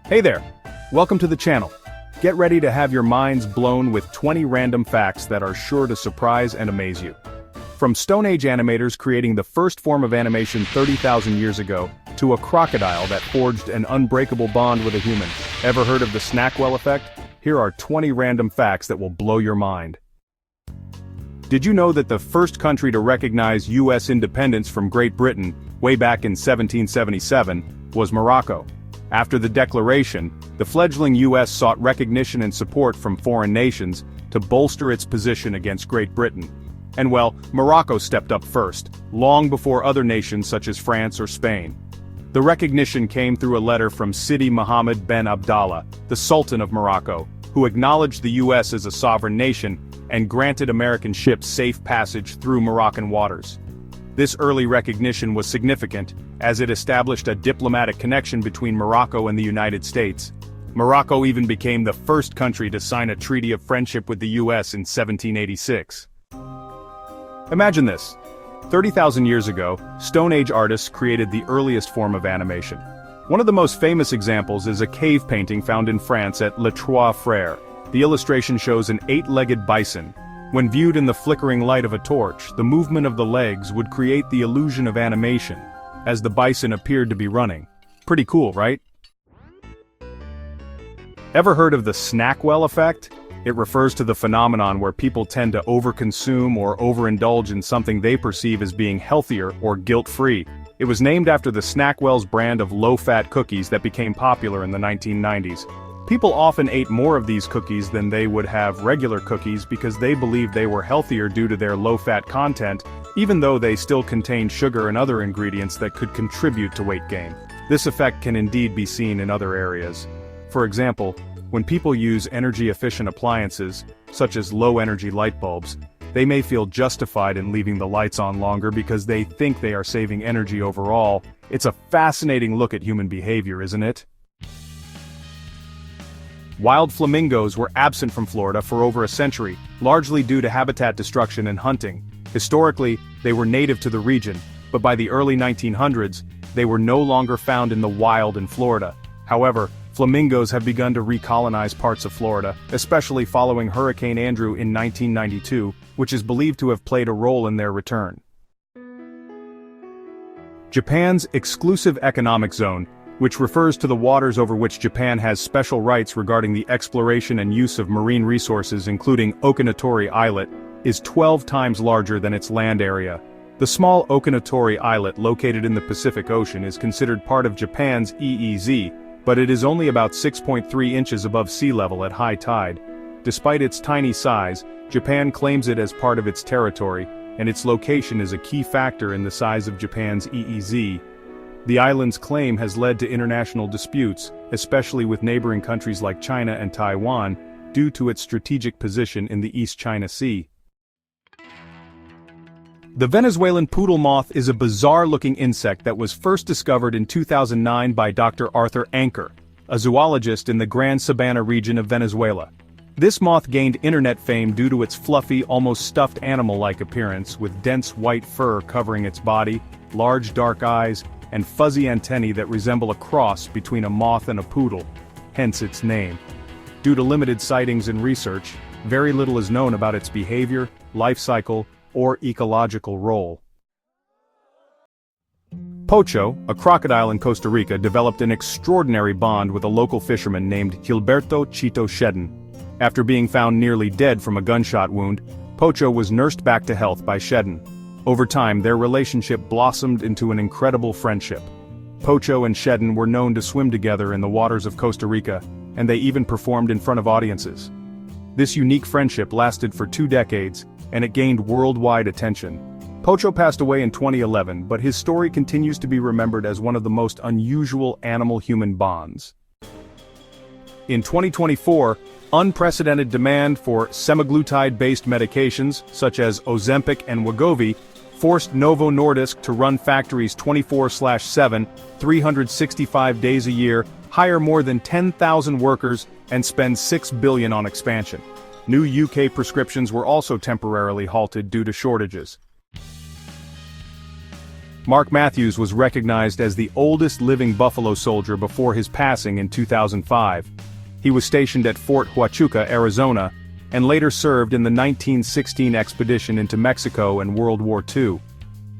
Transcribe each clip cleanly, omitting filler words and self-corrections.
Hey there! Welcome to the channel. Get ready to have your minds blown with 20 random facts that are sure to surprise and amaze you. From Stone Age animators creating the first form of animation 30,000 years ago, to a crocodile that forged an unbreakable bond with a human. Ever heard of the Snackwell effect? Here are 20 random facts that will blow your mind. Did you know that the first country to recognize U.S. independence from Great Britain, way back in 1777, was Morocco? After the declaration, the fledgling U.S. sought recognition and support from foreign nations to bolster its position against Great Britain. And well, Morocco stepped up first, long before other nations such as France or Spain. The recognition came through a letter from Sidi Mohammed ben Abdallah, the Sultan of Morocco, who acknowledged the U.S. as a sovereign nation and granted American ships safe passage through Moroccan waters. This early recognition was significant, as it established a diplomatic connection between Morocco and the United States. Morocco even became the first country to sign a treaty of friendship with the U.S. in 1786. Imagine this. 30,000 years ago, Stone Age artists created the earliest form of animation. One of the most famous examples is a cave painting found in France at Les Trois Frères. The illustration shows an 8-legged bison. When viewed in the flickering light of a torch, the movement of the legs would create the illusion of animation, as the bison appeared to be running. Pretty cool, right? Ever heard of the Snackwell effect? It refers to the phenomenon where people tend to overconsume or overindulge in something they perceive as being healthier or guilt-free. It was named after the Snackwell's brand of low-fat cookies that became popular in the 1990s. People often ate more of these cookies than they would have regular cookies because they believed they were healthier due to their low-fat content, even though they still contained sugar and other ingredients that could contribute to weight gain. This effect can indeed be seen in other areas. For example, when people use energy-efficient appliances, such as low-energy light bulbs, they may feel justified in leaving the lights on longer because they think they are saving energy overall. It's a fascinating look at human behavior, isn't it? Wild flamingos were absent from Florida for over a century, largely due to habitat destruction and hunting. Historically, they were native to the region, but by the early 1900s, they were no longer found in the wild in Florida. However, flamingos have begun to recolonize parts of Florida, especially following Hurricane Andrew in 1992, which is believed to have played a role in their return. Japan's exclusive economic zone, which refers to the waters over which Japan has special rights regarding the exploration and use of marine resources including Okinotori Islet, is 12 times larger than its land area. The small Okinotori Islet located in the Pacific Ocean is considered part of Japan's EEZ, but it is only about 6.3 inches above sea level at high tide. Despite its tiny size, Japan claims it as part of its territory, and its location is a key factor in the size of Japan's EEZ. The island's claim has led to international disputes, especially with neighboring countries like China and Taiwan, due to its strategic position in the East China Sea. The Venezuelan poodle moth is a bizarre-looking insect that was first discovered in 2009 by Dr. Arthur Anker, a zoologist in the Gran Sabana region of Venezuela. This moth gained internet fame due to its fluffy, almost stuffed animal-like appearance with dense white fur covering its body, large dark eyes, and fuzzy antennae that resemble a cross between a moth and a poodle, hence its name. Due to limited sightings and research, very little is known about its behavior, life cycle, or ecological role. Pocho, a crocodile in Costa Rica, developed an extraordinary bond with a local fisherman named Gilberto Chito Shedden. After being found nearly dead from a gunshot wound, Pocho was nursed back to health by Shedden. Over time, their relationship blossomed into an incredible friendship. Pocho and Shedden were known to swim together in the waters of Costa Rica, and they even performed in front of audiences. This unique friendship lasted for 2 decades, and it gained worldwide attention. Pocho passed away in 2011, but his story continues to be remembered as one of the most unusual animal-human bonds. In 2024, unprecedented demand for semaglutide-based medications, such as Ozempic and Wegovy, forced Novo Nordisk to run factories 24/7, 365 days a year, hire more than 10,000 workers, and spend $6 billion on expansion. New UK prescriptions were also temporarily halted due to shortages. Mark Matthews was recognized as the oldest living Buffalo Soldier before his passing in 2005. He was stationed at Fort Huachuca, Arizona, and later served in the 1916 expedition into Mexico and World War II.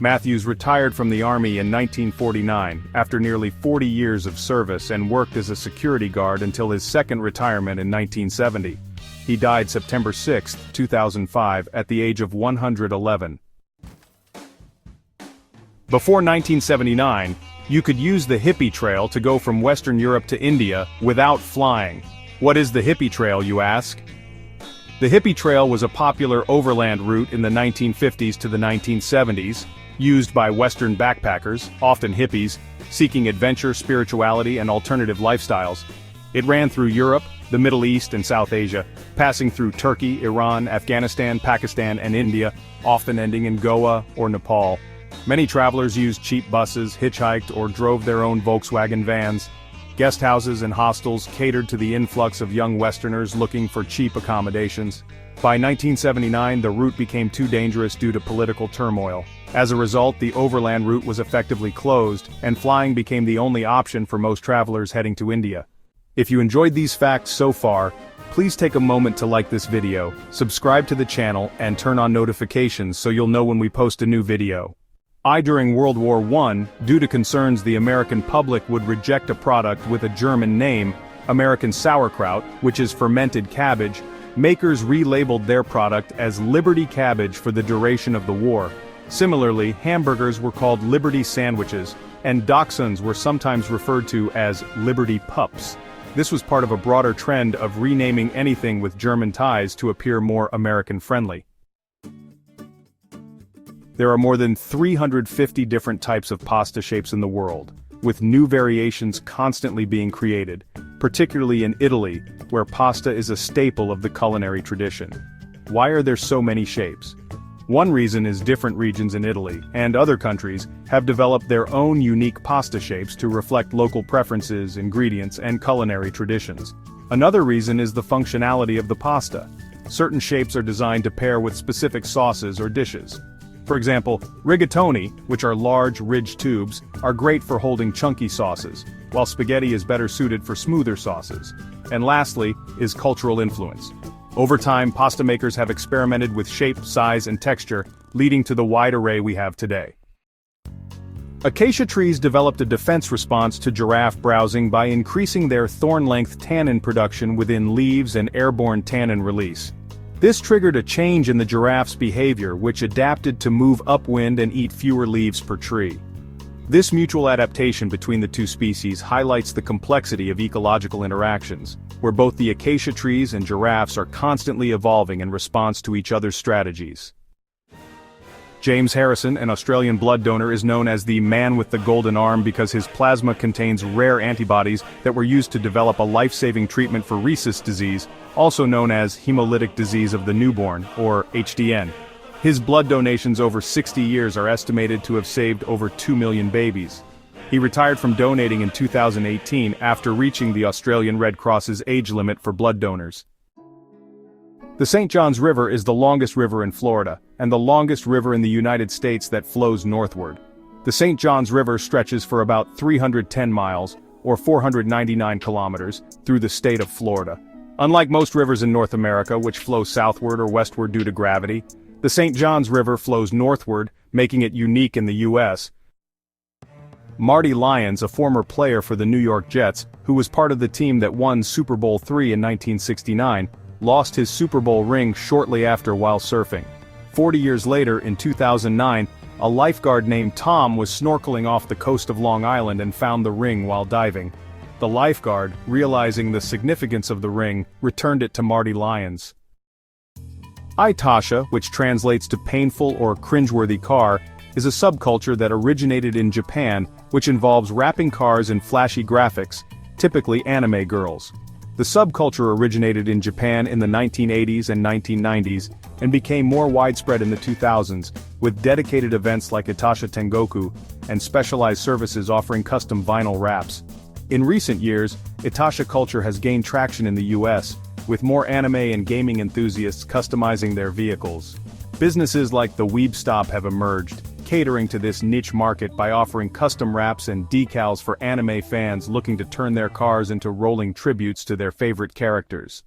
Matthews retired from the Army in 1949 after nearly 40 years of service and worked as a security guard until his second retirement in 1970. He died September 6, 2005, at the age of 111. Before 1979, you could use the Hippie Trail to go from Western Europe to India without flying. What is the Hippie Trail, you ask? The Hippie Trail was a popular overland route in the 1950s to the 1970s, used by Western backpackers, often hippies, seeking adventure, spirituality, and alternative lifestyles. It ran through Europe, the Middle East, and South Asia, passing through Turkey, Iran, Afghanistan, Pakistan, and India, often ending in Goa or Nepal. Many travelers used cheap buses, hitchhiked, or drove their own Volkswagen vans. Guest houses and hostels catered to the influx of young Westerners looking for cheap accommodations. By 1979, the route became too dangerous due to political turmoil. As a result, the overland route was effectively closed, and flying became the only option for most travelers heading to India. If you enjoyed these facts so far, please take a moment to like this video, subscribe to the channel, and turn on notifications so you'll know when we post a new video. During World War I, due to concerns the American public would reject a product with a German name, American sauerkraut, which is fermented cabbage, makers relabeled their product as Liberty Cabbage for the duration of the war. Similarly, hamburgers were called Liberty Sandwiches, and dachshunds were sometimes referred to as Liberty Pups. This was part of a broader trend of renaming anything with German ties to appear more American-friendly. There are more than 350 different types of pasta shapes in the world, with new variations constantly being created, particularly in Italy, where pasta is a staple of the culinary tradition. Why are there so many shapes? One reason is different regions in Italy, and other countries, have developed their own unique pasta shapes to reflect local preferences, ingredients, and culinary traditions. Another reason is the functionality of the pasta. Certain shapes are designed to pair with specific sauces or dishes. For example, rigatoni, which are large, ridged tubes, are great for holding chunky sauces, while spaghetti is better suited for smoother sauces. And lastly, is cultural influence. Over time, pasta makers have experimented with shape, size, and texture, leading to the wide array we have today. Acacia trees developed a defense response to giraffe browsing by increasing their thorn-length tannin production within leaves and airborne tannin release. This triggered a change in the giraffe's behavior, which adapted to move upwind and eat fewer leaves per tree. This mutual adaptation between the two species highlights the complexity of ecological interactions, where both the acacia trees and giraffes are constantly evolving in response to each other's strategies. James Harrison, an Australian blood donor, is known as the man with the golden arm because his plasma contains rare antibodies that were used to develop a life-saving treatment for rhesus disease, also known as hemolytic disease of the newborn, or HDN. His blood donations over 60 years are estimated to have saved over 2 million babies. He retired from donating in 2018 after reaching the Australian Red Cross's age limit for blood donors. The St. Johns River is the longest river in Florida, and the longest river in the United States that flows northward. The St. Johns River stretches for about 310 miles, or 499 kilometers, through the state of Florida. Unlike most rivers in North America, which flow southward or westward due to gravity, the St. Johns River flows northward, making it unique in the U.S. Marty Lyons, a former player for the New York Jets, who was part of the team that won Super Bowl III in 1969, lost his Super Bowl ring shortly after while surfing. 40 years later, in 2009, a lifeguard named Tom was snorkeling off the coast of Long Island and found the ring while diving. The lifeguard, realizing the significance of the ring, returned it to Marty Lyons. Aitasha, which translates to painful or cringeworthy car, is a subculture that originated in Japan, which involves wrapping cars in flashy graphics, typically anime girls. The subculture originated in Japan in the 1980s and 1990s, and became more widespread in the 2000s, with dedicated events like Aitasha Tengoku, and specialized services offering custom vinyl wraps. In recent years, Aitasha culture has gained traction in the US, with more anime and gaming enthusiasts customizing their vehicles. Businesses like the Weeb Stop have emerged, catering to this niche market by offering custom wraps and decals for anime fans looking to turn their cars into rolling tributes to their favorite characters.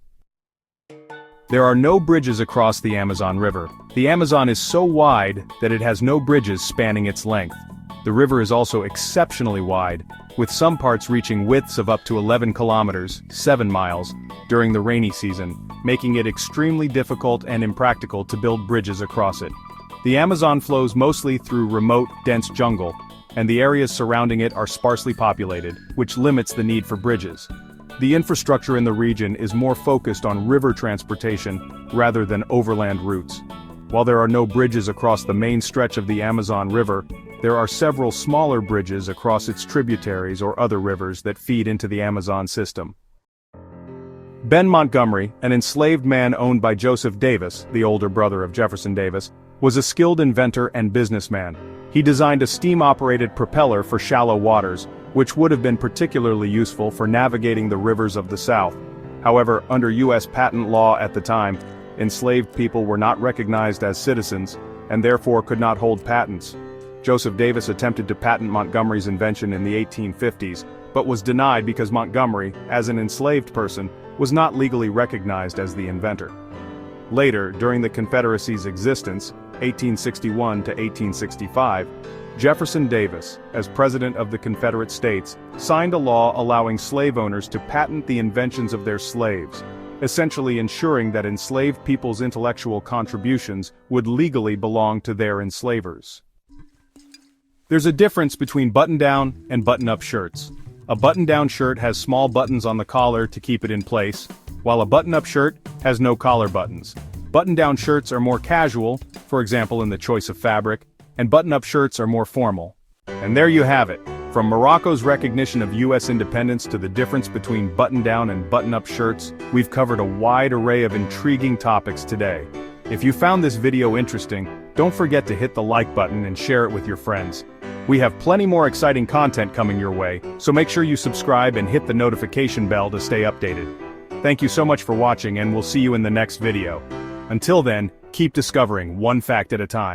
There are no bridges across the Amazon River. The Amazon is so wide that it has no bridges spanning its length. The river is also exceptionally wide, with some parts reaching widths of up to 11 kilometers, 7 miles, during the rainy season, making it extremely difficult and impractical to build bridges across it. The Amazon flows mostly through remote, dense jungle, and the areas surrounding it are sparsely populated, which limits the need for bridges. The infrastructure in the region is more focused on river transportation rather than overland routes. While there are no bridges across the main stretch of the Amazon River, there are several smaller bridges across its tributaries or other rivers that feed into the Amazon system. Ben Montgomery, an enslaved man owned by Joseph Davis, the older brother of Jefferson Davis, was a skilled inventor and businessman. He designed a steam-operated propeller for shallow waters, which would have been particularly useful for navigating the rivers of the South. However, under U.S. patent law at the time, enslaved people were not recognized as citizens, and therefore could not hold patents. Joseph Davis attempted to patent Montgomery's invention in the 1850s, but was denied because Montgomery, as an enslaved person, was not legally recognized as the inventor. Later, during the Confederacy's existence, 1861 to 1865, Jefferson Davis, as President of the Confederate States, signed a law allowing slave owners to patent the inventions of their slaves, essentially ensuring that enslaved people's intellectual contributions would legally belong to their enslavers. There's a difference between button-down and button-up shirts. A button-down shirt has small buttons on the collar to keep it in place, while a button-up shirt has no collar buttons. Button-down shirts are more casual, for example in the choice of fabric, and button-up shirts are more formal. And there you have it. From Morocco's recognition of U.S. independence to the difference between button-down and button-up shirts, we've covered a wide array of intriguing topics today. If you found this video interesting, don't forget to hit the like button and share it with your friends. We have plenty more exciting content coming your way, so make sure you subscribe and hit the notification bell to stay updated. Thank you so much for watching, and we'll see you in the next video. Until then, keep discovering one fact at a time.